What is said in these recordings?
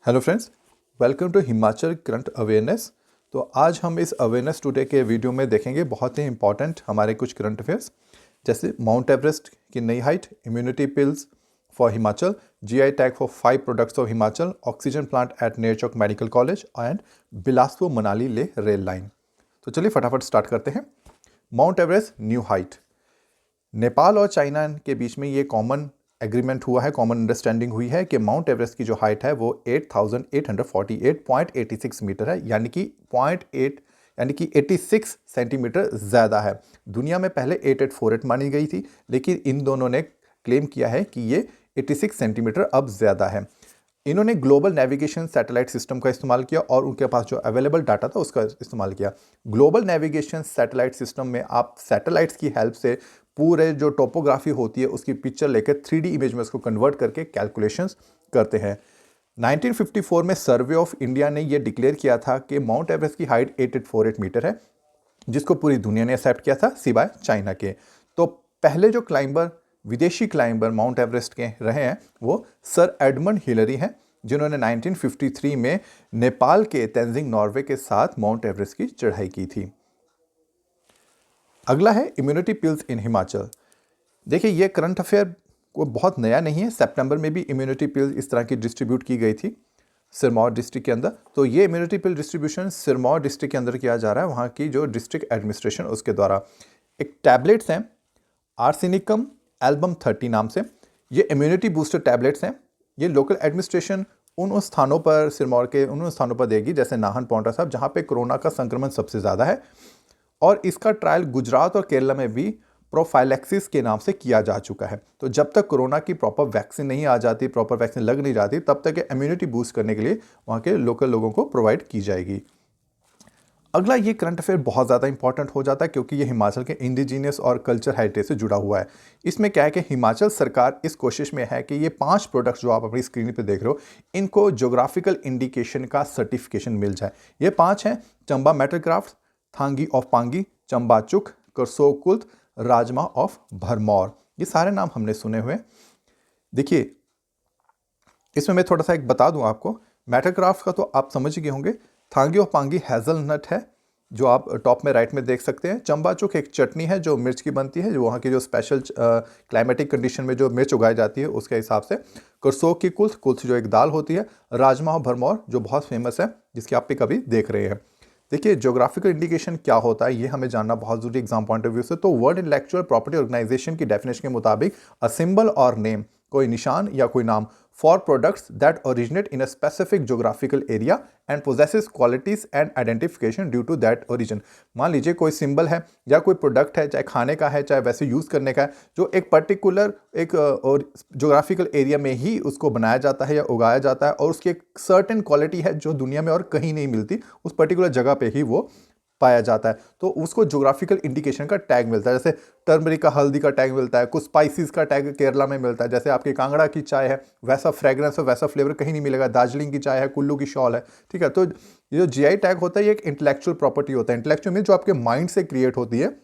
Hello friends, welcome to Himachal current awareness. तो आज हम इस अवेयरनेस टुडे के वीडियो में देखेंगे बहुत ही इंपॉर्टेंट हमारे कुछ करंट अफेयर्स, जैसे माउंट एवरेस्ट की नई height, immunity pills for Himachal, GI tag for 5 products of Himachal, oxygen plant at Nerchowk medical college and Bilaspur Manali ले रेल लाइन। तो चलिए फटाफट स्टार्ट करते हैं। Mount Everest new height. Nepal और चाइना के बीच में ये कॉमन एग्रीमेंट हुआ है, कॉमन अंडरस्टैंडिंग हुई है कि माउंट एवरेस्ट की जो हाइट है वो 8,848.86 मीटर है, यानी कि 86 सेंटीमीटर ज़्यादा है। दुनिया में पहले 8848 मानी गई थी, लेकिन इन दोनों ने क्लेम किया है कि ये 86 सेंटीमीटर अब ज़्यादा है। इन्होंने ग्लोबल नेविगेशन सैटेलाइट सिस्टम का इस्तेमाल किया और उनके पास जो अवेलेबल डाटा था उसका इस्तेमाल किया। ग्लोबल नेविगेशन सैटेलाइट सिस्टम में आप सैटेलाइट्स की हेल्प से पूरे जो टोपोग्राफी होती है उसकी पिक्चर लेकर 3D इमेज में उसको कन्वर्ट करके कैलकुलेशंस करते हैं। 1954 में सर्वे ऑफ इंडिया ने यह डिक्लेयर किया था कि माउंट एवरेस्ट की हाइट 8848 मीटर है, जिसको पूरी दुनिया ने एक्सेप्ट किया था सिवाय चाइना के। तो पहले जो क्लाइंबर, विदेशी क्लाइंबर माउंट एवरेस्ट के रहे हैं वो सर एडमंड हिलरी हैं, जिन्होंने 1953 में नेपाल के तेंजिंग नॉर्वे के साथ माउंट एवरेस्ट की चढ़ाई की थी। अगला है इम्यूनिटी पिल्स इन हिमाचल। देखिए, ये करंट अफेयर को बहुत नया नहीं है। सितंबर में भी इम्यूनिटी पिल इस तरह की डिस्ट्रीब्यूट की गई थी सिरमौर डिस्ट्रिक्ट के अंदर। तो ये इम्यूनिटी पिल डिस्ट्रीब्यूशन सिरमौर डिस्ट्रिक्ट के अंदर किया जा रहा है, वहाँ की जो डिस्ट्रिक्ट एडमिनिस्ट्रेशन उसके द्वारा। एक टैबलेट्स हैं आर्सेनिकम एल्बम 30 नाम से, ये इम्यूनिटी बूस्टर टैबलेट्स हैं। ये लोकल एडमिनिस्ट्रेशन उन स्थानों पर, सिरमौर के उन स्थानों पर देगी जैसे नाहन, पांवटा साहिब, जहाँ पे कोरोना का संक्रमण सबसे ज़्यादा है। और इसका ट्रायल गुजरात और केरला में भी प्रोफाइलैक्सिस के नाम से किया जा चुका है। तो जब तक कोरोना की प्रॉपर वैक्सीन नहीं आ जाती, प्रॉपर वैक्सीन लग नहीं जाती, तब तक इम्यूनिटी बूस्ट करने के लिए वहाँ के लोकल लोगों को प्रोवाइड की जाएगी। अगला ये करंट अफेयर बहुत ज़्यादा इंपॉर्टेंट हो जाता है क्योंकि ये हिमाचल के इंडिजीनियस और कल्चर हेरिटेज से जुड़ा हुआ है। इसमें क्या है कि हिमाचल सरकार इस कोशिश में है कि ये 5 प्रोडक्ट्स जो आप अपनी स्क्रीन पे देख रहे हो, इनको ज्योग्राफिकल इंडिकेशन का सर्टिफिकेशन मिल जाए। ये 5 हैं: चंबा मेटल क्राफ्ट, थांगी ऑफ पांगी, चंबा चुक, करसोग कुल्थ, राजमा ऑफ भरमौर। ये सारे नाम हमने सुने हुए। देखिए, इसमें मैं थोड़ा सा एक बता दूं आपको। मेटल क्राफ्ट का तो आप समझ गए होंगे। थांगी ऑफ पांगी हेजलनट है, जो आप टॉप में राइट में देख सकते हैं। चंबा चुक एक चटनी है जो मिर्च की बनती है, जो वहाँ की जो स्पेशल क्लाइमेटिक कंडीशन में जो मिर्च उगाई जाती है उसके हिसाब से। करसोग की कुल्थ, कुल्थ जो एक दाल होती है। राजमा ऑफ भरमौर जो बहुत फेमस है, जिसकी आप भी कभी देख रहे हैं। देखिए, ज्योग्राफिकल इंडिकेशन क्या होता है ये हमें जानना बहुत जरूरी एग्जाम पॉइंट ऑफ व्यू से। तो वर्ल्ड इंटेलेक्चुअल प्रॉपर्टी ऑर्गेनाइजेशन की डेफिनेशन के मुताबिक अ सिंबल और नेम, कोई निशान या कोई नाम, for products that originate in a specific geographical area and possesses qualities and identification due to that origin. मान लीजिए कोई सिंबल है या कोई प्रोडक्ट है, चाहे खाने का है चाहे वैसे यूज करने का है, जो एक पर्टिकुलर एक ज्योग्राफिकल एरिया में ही उसको बनाया जाता है या उगाया जाता है, और उसकी एक सर्टेन क्वालिटी है जो दुनिया में और कहीं नहीं मिलती, उस पर्टिकुलर जगह पे ही वो पाया जाता है, तो उसको ज्योग्राफिकल इंडिकेशन का टैग मिलता है। जैसे टर्मरिक का, हल्दी का टैग मिलता है, कुछ स्पाइसेस का टैग केरला में मिलता है। जैसे आपकी कांगड़ा की चाय है, वैसा फ्रेग्रेंस और वैसा फ्लेवर कहीं नहीं मिलेगा। दार्जिलिंग की चाय है, कुल्लू की शॉल है, ठीक है। तो ये जो जीआई टैग होता है ये एक इंटेलेक्चुअल प्रॉपर्टी होता है। इंटेलेक्चुअल मीन जो आपके माइंड से क्रिएट होती है,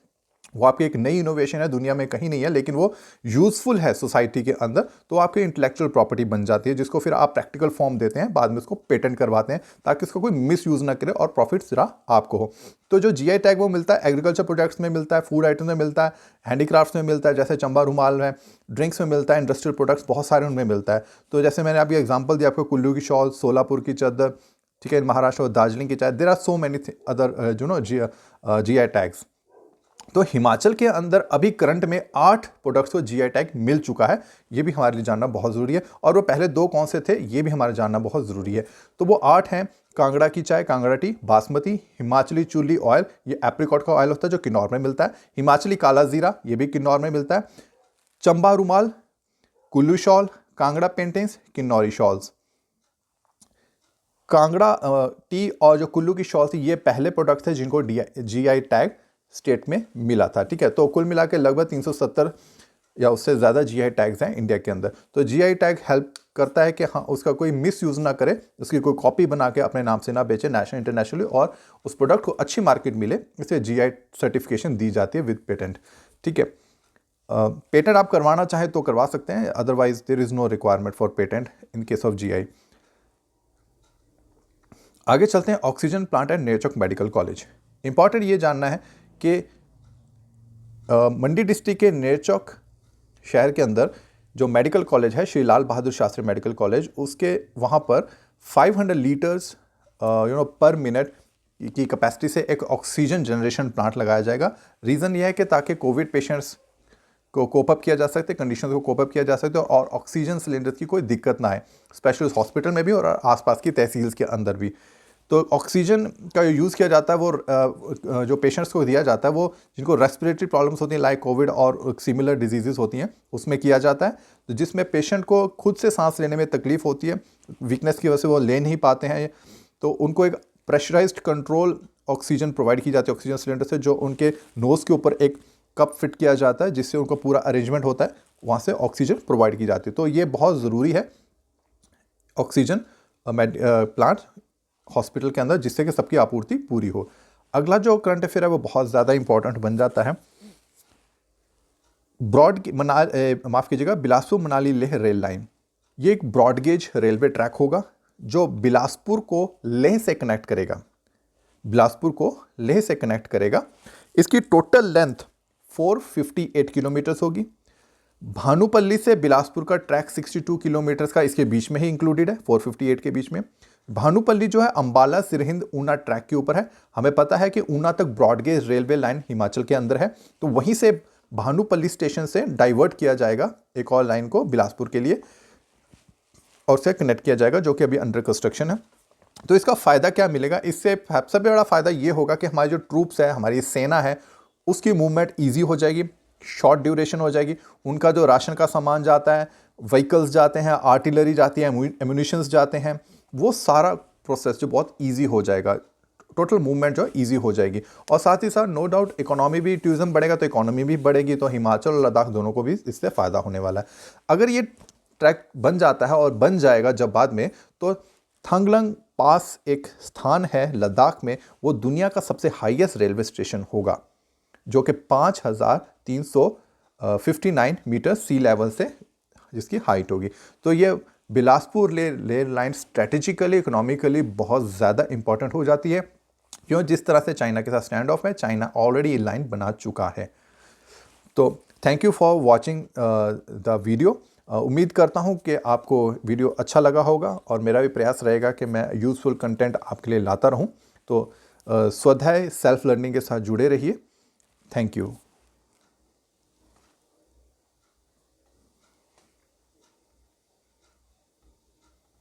वो आपकी एक नई इनोवेशन है, दुनिया में कहीं नहीं है, लेकिन वो यूजफुल है सोसाइटी के अंदर, तो आपकी इंटेलेक्चुअल प्रॉपर्टी बन जाती है, जिसको फिर आप प्रैक्टिकल फॉर्म देते हैं, बाद में उसको पेटेंट करवाते हैं ताकि इसको कोई मिस यूज ना करे और प्रॉफिट सिर्फ आपको हो। तो जो जीआई टैग वो मिलता है एग्रीकल्चर प्रोडक्ट्स में मिलता है, फूड आइटम में मिलता है, हैंडीक्राफ्ट्स में मिलता है, जैसे चंबा रुमाल में, ड्रिंक्स में मिलता है, इंडस्ट्रियल प्रोडक्ट्स बहुत सारे उनमें मिलता है। तो जैसे मैंने अभी एग्जाम्पल दिया आपको, कुल्लू की शॉल, सोलापुर की चादर, ठीक है, महाराष्ट्र और दार्जिलिंग की चाय। There are so many other you know GI tags. तो हिमाचल के अंदर अभी करंट में 8 प्रोडक्ट्स को जीआई टैग मिल चुका है। ये भी हमारे लिए जानना बहुत ज़रूरी है। और वो पहले 2 कौन से थे ये भी हमारे जानना बहुत ज़रूरी है। तो वो 8 हैं: कांगड़ा की चाय, कांगड़ा टी, बासमती, हिमाचली चूली ऑयल, ये एप्रिकॉट का ऑयल होता है जो किन्नौर में मिलता है, हिमाचली काला जीरा, ये भी किन्नौर में मिलता है, चंबा रुमाल, Kullu shawl, Kangra paintings, Kinnauri shawls. Kangra T और जो कुल्लू की शॉल थी, ये पहले प्रोडक्ट थे जिनको जीआई टैग स्टेट में मिला था, ठीक है। तो कुल मिला के लगभग 370 या उससे ज़्यादा जीआई टैग्स हैं इंडिया के अंदर। तो जीआई टैग हेल्प करता है कि हाँ, उसका कोई मिस यूज़ ना करे, उसकी कोई कॉपी बना के अपने नाम से ना बेचे नेशनल इंटरनेशनली, और उस प्रोडक्ट को अच्छी मार्केट मिले, इसे जीआई सर्टिफिकेशन दी जाती है विद पेटेंट, ठीक है। पेटेंट आप करवाना चाहें तो करवा सकते हैं, otherwise there is no requirement for patent in case of GI. आगे चलते हैं oxygen plant at Nerchowk medical college. Important ये जानना है कि मंडी डिस्ट्रिक्ट के नेरचौक शहर के अंदर जो मेडिकल कॉलेज है, श्री लाल बहादुर शास्त्री मेडिकल कॉलेज, उसके वहाँ पर 500 लीटर्स पर मिनट की कैपेसिटी से एक ऑक्सीजन जनरेशन प्लांट लगाया जाएगा। रीज़न यह है कि ताकि कोविड पेशेंट्स को कोप अप किया जा सकते, कंडीशन को कोप अप किया जा सकते और ऑक्सीजन सिलेंडर की कोई दिक्कत ना आए, स्पेशली उस हॉस्पिटल में भी और आसपास की तहसील के अंदर भी। तो ऑक्सीजन का यूज़ किया जाता है वो जो पेशेंट्स को दिया जाता है वो जिनको रेस्पिरेटरी प्रॉब्लम्स होती हैं लाइक कोविड और सिमिलर डिजीज़ेस होती हैं, उसमें किया जाता है। तो जिसमें पेशेंट को खुद से सांस लेने में तकलीफ होती है, वीकनेस की वजह से वो ले नहीं पाते हैं, तो उनको एक प्रेशराइज्ड कंट्रोल ऑक्सीजन प्रोवाइड की जाती है ऑक्सीजन सिलेंडर से, जो उनके नोज़ के ऊपर एक कप फिट किया जाता है जिससे उनका पूरा अरेंजमेंट होता है, वहाँ से ऑक्सीजन प्रोवाइड की जाती है। तो ये बहुत ज़रूरी है ऑक्सीजन प्लांट हॉस्पिटल के अंदर, जिससे कि सबकी आपूर्ति पूरी हो। अगला जो करंट अफेयर है वो बहुत ज़्यादा इंपॉर्टेंट बन जाता है। बिलासपुर मनाली लेह रेल लाइन, ये एक ब्रॉडगेज रेलवे ट्रैक होगा जो बिलासपुर को लेह से कनेक्ट करेगा, बिलासपुर को लेह से कनेक्ट करेगा। इसकी टोटल लेंथ 458 किलोमीटर्स होगी। भानुपल्ली से बिलासपुर का ट्रैक 62 किलोमीटर्स का इसके बीच में ही इंक्लूडेड है, 458 के बीच में। भानुपल्ली जो है अंबाला सिरहिंद ऊना ट्रैक के ऊपर है। हमें पता है कि ऊना तक ब्रॉडगेज रेलवे लाइन हिमाचल के अंदर है, तो वहीं से भानुपल्ली स्टेशन से डाइवर्ट किया जाएगा एक और लाइन को बिलासपुर के लिए और से कनेक्ट किया जाएगा, जो कि अभी अंडर कंस्ट्रक्शन है। तो इसका फ़ायदा क्या मिलेगा? इससे सबसे बड़ा फ़ायदा ये होगा कि हमारी जो ट्रूप्स है, हमारी सेना है, उसकी मूवमेंट ईजी हो जाएगी, शॉर्ट ड्यूरेशन हो जाएगी। उनका जो राशन का सामान जाता है, व्हीकल्स जाते हैं, आर्टिलरी जाती है, एम्यूनिशंस जाते हैं, वो सारा प्रोसेस जो बहुत ईजी हो जाएगा, टोटल मूवमेंट जो ईजी हो जाएगी। और साथ ही साथ नो डाउट इकोनॉमी भी, टूरिज्म बढ़ेगा तो इकोनॉमी भी बढ़ेगी, तो हिमाचल और लद्दाख दोनों को भी इससे फ़ायदा होने वाला है। अगर ये ट्रैक बन जाता है और बन जाएगा जब बाद में, तो थंगलंग पास एक स्थान है लद्दाख में, वो दुनिया का सबसे हाईएस्ट रेलवे स्टेशन होगा, जो कि 5359 मीटर सी लेवल से जिसकी हाइट होगी। तो ये Bilaspur Leh line strategically, economically बहुत ज़्यादा इंपॉर्टेंट हो जाती है, क्यों? जिस तरह से चाइना के साथ स्टैंड ऑफ है, चाइना ऑलरेडी ये लाइन बना चुका है। तो thank you for watching the video. उम्मीद करता हूँ कि आपको वीडियो अच्छा लगा होगा और मेरा भी प्रयास रहेगा कि मैं यूज़फुल कंटेंट आपके लिए लाता रहूँ। तो स्वाध्याय सेल्फ लर्निंग के साथ जुड़े रहिए। Thank you.